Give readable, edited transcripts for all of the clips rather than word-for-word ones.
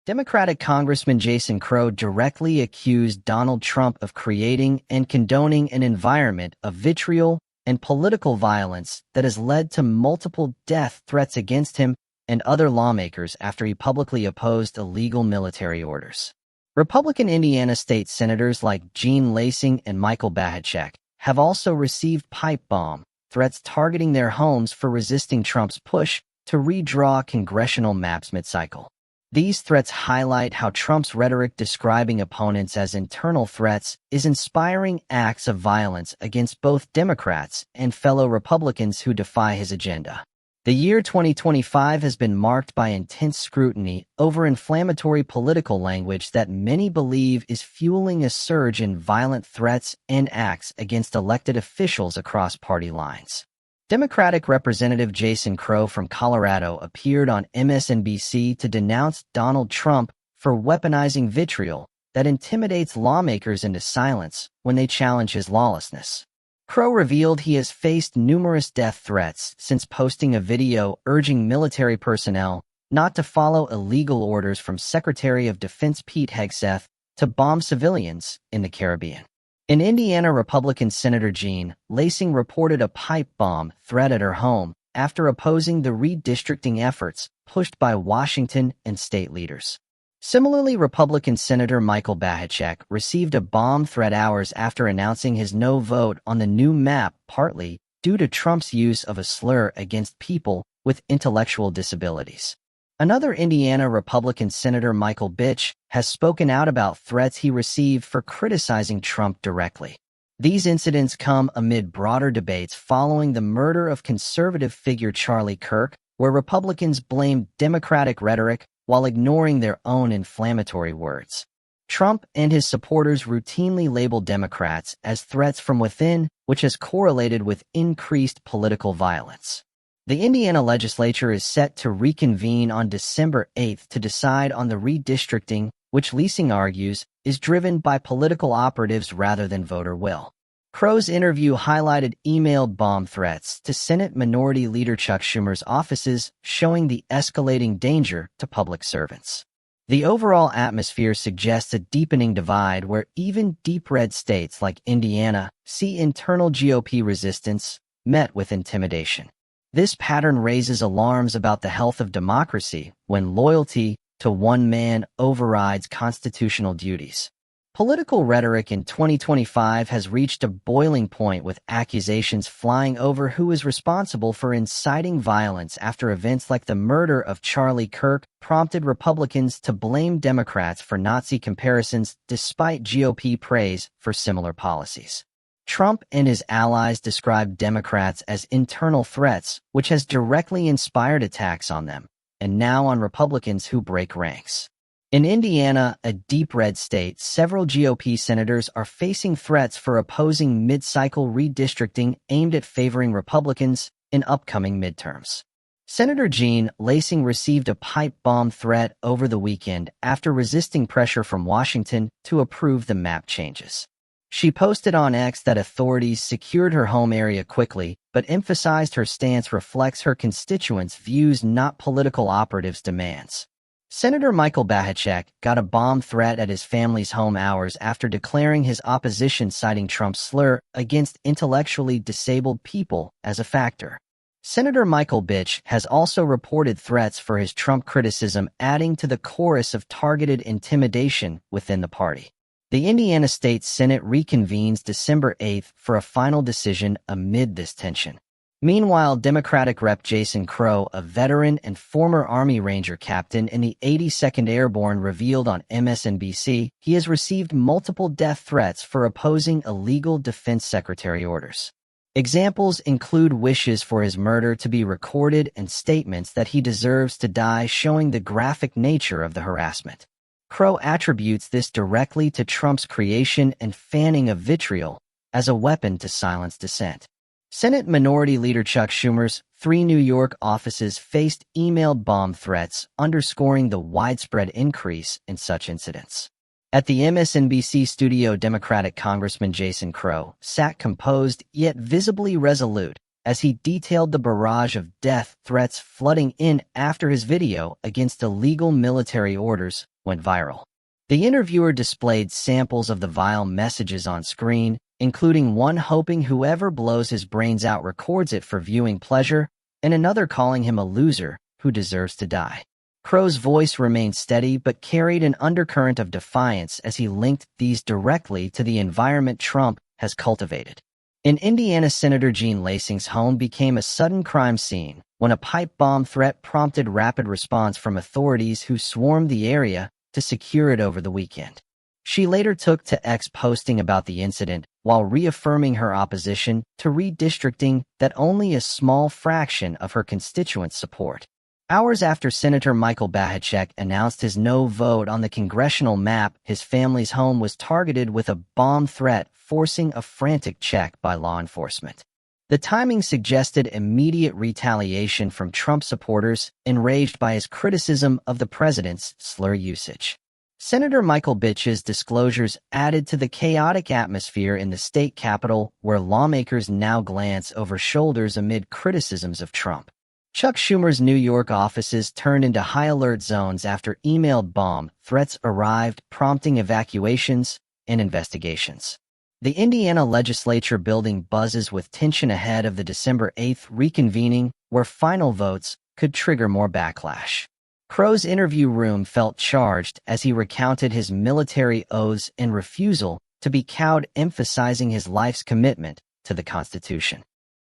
Democratic Congressman Jason Crow directly accused Donald Trump of creating and condoning an environment of vitriol and political violence that has led to multiple death threats against him and other lawmakers after he publicly opposed illegal military orders. Republican Indiana state senators like Jean Lasing and Michael Bahachek have also received pipe bomb threats targeting their homes for resisting Trump's push to redraw congressional maps mid-cycle. These threats highlight how Trump's rhetoric describing opponents as internal threats is inspiring acts of violence against both Democrats and fellow Republicans who defy his agenda. The year 2025 has been marked by intense scrutiny over inflammatory political language that many believe is fueling a surge in violent threats and acts against elected officials across party lines. Democratic Representative Jason Crow from Colorado appeared on MSNBC to denounce Donald Trump for weaponizing vitriol that intimidates lawmakers into silence when they challenge his lawlessness. Crow revealed he has faced numerous death threats since posting a video urging military personnel not to follow illegal orders from Secretary of Defense Pete Hegseth to bomb civilians in the Caribbean. In Indiana, Republican Senator Jean Lasing reported a pipe bomb threat at her home after opposing the redistricting efforts pushed by Washington and state leaders. Similarly, Republican Senator Michael Bahachek received a bomb threat hours after announcing his no vote on the new map, partly due to Trump's use of a slur against people with intellectual disabilities. Another Indiana Republican Senator Michael Bitch has spoken out about threats he received for criticizing Trump directly. These incidents come amid broader debates following the murder of conservative figure Charlie Kirk, where Republicans blamed Democratic rhetoric while ignoring their own inflammatory words. Trump and his supporters routinely label Democrats as threats from within, which has correlated with increased political violence. The Indiana legislature is set to reconvene on December 8 to decide on the redistricting, which Lasing argues is driven by political operatives rather than voter will. Crow's interview highlighted emailed bomb threats to Senate Minority Leader Chuck Schumer's offices, showing the escalating danger to public servants. The overall atmosphere suggests a deepening divide where even deep red states like Indiana see internal GOP resistance met with intimidation. This pattern raises alarms about the health of democracy when loyalty to one man overrides constitutional duties. Political rhetoric in 2025 has reached a boiling point with accusations flying over who is responsible for inciting violence after events like the murder of Charlie Kirk prompted Republicans to blame Democrats for Nazi comparisons despite GOP praise for similar policies. Trump and his allies described Democrats as internal threats, which has directly inspired attacks on them, and now on Republicans who break ranks. In Indiana, a deep red state, several GOP senators are facing threats for opposing mid-cycle redistricting aimed at favoring Republicans in upcoming midterms. Senator Jean Lasing received a pipe bomb threat over the weekend after resisting pressure from Washington to approve the map changes. She posted on X that authorities secured her home area quickly, but emphasized her stance reflects her constituents' views, not political operatives' demands. Senator Michael Bahachek got a bomb threat at his family's home hours after declaring his opposition, citing Trump's slur against intellectually disabled people as a factor. Senator Michael Bitch has also reported threats for his Trump criticism, adding to the chorus of targeted intimidation within the party. The Indiana State Senate reconvenes December 8 for a final decision amid this tension. Meanwhile, Democratic Rep. Jason Crow, a veteran and former Army Ranger captain in the 82nd Airborne, revealed on MSNBC he has received multiple death threats for opposing illegal Defense Secretary orders. Examples include wishes for his murder to be recorded and statements that he deserves to die, showing the graphic nature of the harassment. Crow attributes this directly to Trump's creation and fanning of vitriol as a weapon to silence dissent. Senate Minority Leader Chuck Schumer's 3 New York offices faced emailed bomb threats, underscoring the widespread increase in such incidents. At the MSNBC studio, Democratic Congressman Jason Crow sat composed yet visibly resolute as he detailed the barrage of death threats flooding in after his video against illegal military orders went viral. The interviewer displayed samples of the vile messages on screen, including one hoping whoever blows his brains out records it for viewing pleasure, and another calling him a loser who deserves to die. Crow's voice remained steady but carried an undercurrent of defiance as he linked these directly to the environment Trump has cultivated. In Indiana, Senator Jean Lasing's home became a sudden crime scene when a pipe bomb threat prompted rapid response from authorities who swarmed the area to secure it over the weekend. She later took to X posting about the incident while reaffirming her opposition to redistricting that only a small fraction of her constituents support. Hours after Senator Michael Bahachek announced his no vote on the congressional map, his family's home was targeted with a bomb threat, forcing a frantic check by law enforcement. The timing suggested immediate retaliation from Trump supporters enraged by his criticism of the president's slur usage. Senator Michael Bitch's disclosures added to the chaotic atmosphere in the state capitol, where lawmakers now glance over shoulders amid criticisms of Trump. Chuck Schumer's New York offices turned into high-alert zones after emailed bomb threats arrived, prompting evacuations and investigations. The Indiana legislature building buzzes with tension ahead of the December 8th reconvening, where final votes could trigger more backlash. Crow's interview room felt charged as he recounted his military oaths and refusal to be cowed, emphasizing his life's commitment to the Constitution.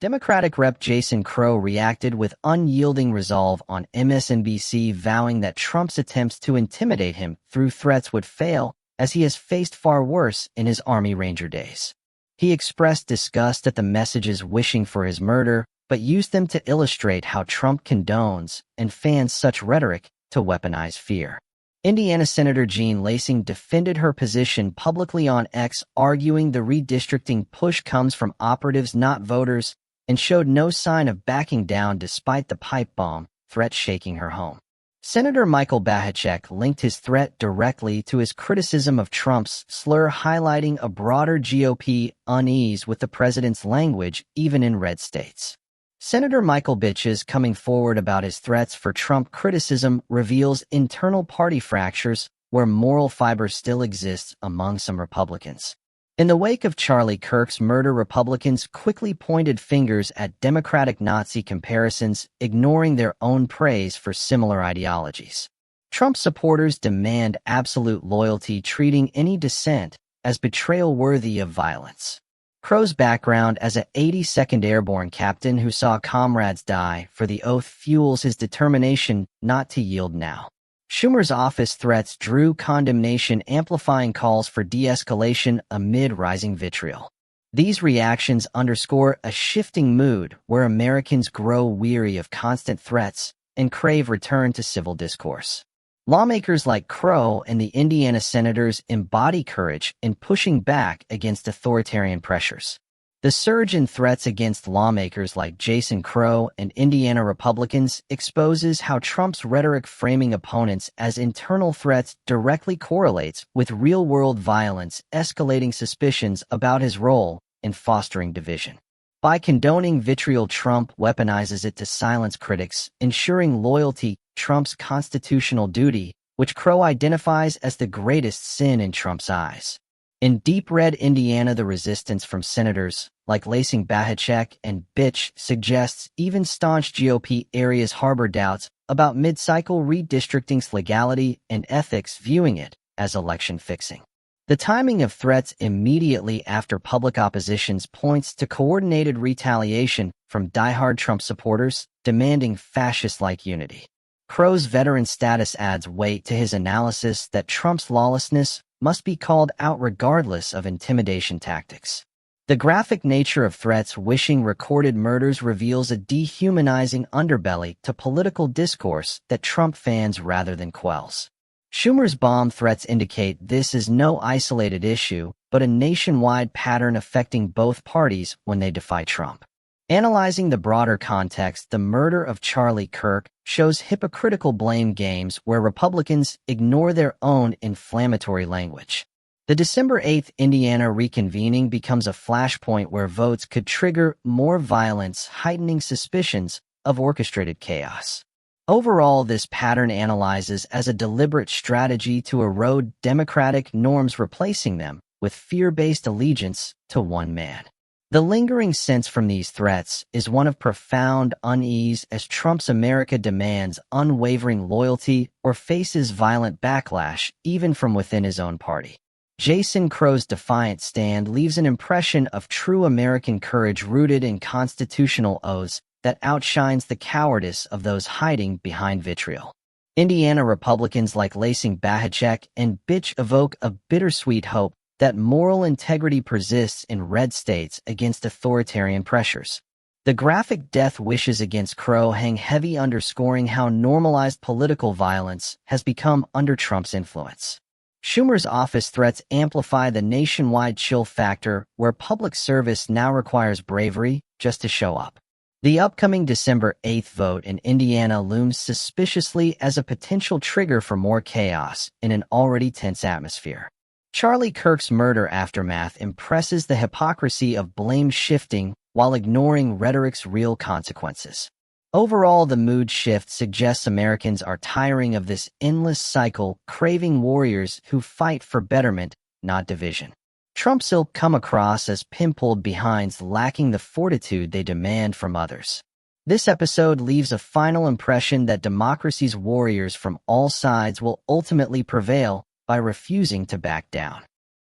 Democratic Rep. Jason Crow reacted with unyielding resolve on MSNBC, vowing that Trump's attempts to intimidate him through threats would fail, as he has faced far worse in his Army Ranger days. He expressed disgust at the messages wishing for his murder, but used them to illustrate how Trump condones and fans such rhetoric to weaponize fear. Indiana Senator Jean Lasing defended her position publicly on X, arguing the redistricting push comes from operatives, not voters, and showed no sign of backing down despite the pipe bomb threat shaking her home. Senator Michael Bahachek linked his threat directly to his criticism of Trump's slur, highlighting a broader GOP unease with the president's language, even in red states. Senator Michael Bitch's coming forward about his threats for Trump criticism reveals internal party fractures where moral fiber still exists among some Republicans. In the wake of Charlie Kirk's murder, Republicans quickly pointed fingers at Democratic Nazi comparisons, ignoring their own praise for similar ideologies. Trump supporters demand absolute loyalty, treating any dissent as betrayal worthy of violence. Crow's background as an 82nd Airborne captain who saw comrades die for the oath fuels his determination not to yield now. Schumer's office threats drew condemnation, amplifying calls for de-escalation amid rising vitriol. These reactions underscore a shifting mood where Americans grow weary of constant threats and crave return to civil discourse. Lawmakers like Crow and the Indiana senators embody courage in pushing back against authoritarian pressures. The surge in threats against lawmakers like Jason Crow and Indiana Republicans exposes how Trump's rhetoric framing opponents as internal threats directly correlates with real-world violence, escalating suspicions about his role in fostering division. By condoning vitriol, Trump weaponizes it to silence critics, ensuring loyalty, Trump's constitutional duty, which Crow identifies as the greatest sin in Trump's eyes. In deep red Indiana, the resistance from senators like Lasing, Bahachek, and Bitch suggests even staunch GOP areas harbor doubts about mid-cycle redistricting's legality and ethics, viewing it as election fixing. The timing of threats immediately after public oppositions points to coordinated retaliation from diehard Trump supporters demanding fascist-like unity. Crow's veteran status adds weight to his analysis that Trump's lawlessness must be called out regardless of intimidation tactics. The graphic nature of threats wishing recorded murders reveals a dehumanizing underbelly to political discourse that Trump fans rather than quells. Schumer's bomb threats indicate this is no isolated issue, but a nationwide pattern affecting both parties when they defy Trump. Analyzing the broader context, the murder of Charlie Kirk shows hypocritical blame games where Republicans ignore their own inflammatory language. The December 8th Indiana reconvening becomes a flashpoint where votes could trigger more violence, heightening suspicions of orchestrated chaos. Overall, this pattern analyzes as a deliberate strategy to erode democratic norms, replacing them with fear-based allegiance to one man. The lingering sense from these threats is one of profound unease as Trump's America demands unwavering loyalty or faces violent backlash even from within his own party. Jason Crow's defiant stand leaves an impression of true American courage rooted in constitutional oaths that outshines the cowardice of those hiding behind vitriol. Indiana Republicans like Lacing Bahachek and Bitch evoke a bittersweet hope that moral integrity persists in red states against authoritarian pressures. The graphic death wishes against Crow hang heavy, underscoring how normalized political violence has become under Trump's influence. Schumer's office threats amplify the nationwide chill factor, where public service now requires bravery just to show up. The upcoming December 8th vote in Indiana looms suspiciously as a potential trigger for more chaos in an already tense atmosphere. Charlie Kirk's murder aftermath impresses the hypocrisy of blame shifting while ignoring rhetoric's real consequences. Overall, the mood shift suggests Americans are tiring of this endless cycle, craving warriors who fight for betterment, not division. Trump's ilk come across as pimpled behinds, lacking the fortitude they demand from others. This episode leaves a final impression that democracy's warriors from all sides will ultimately prevail by refusing to back down.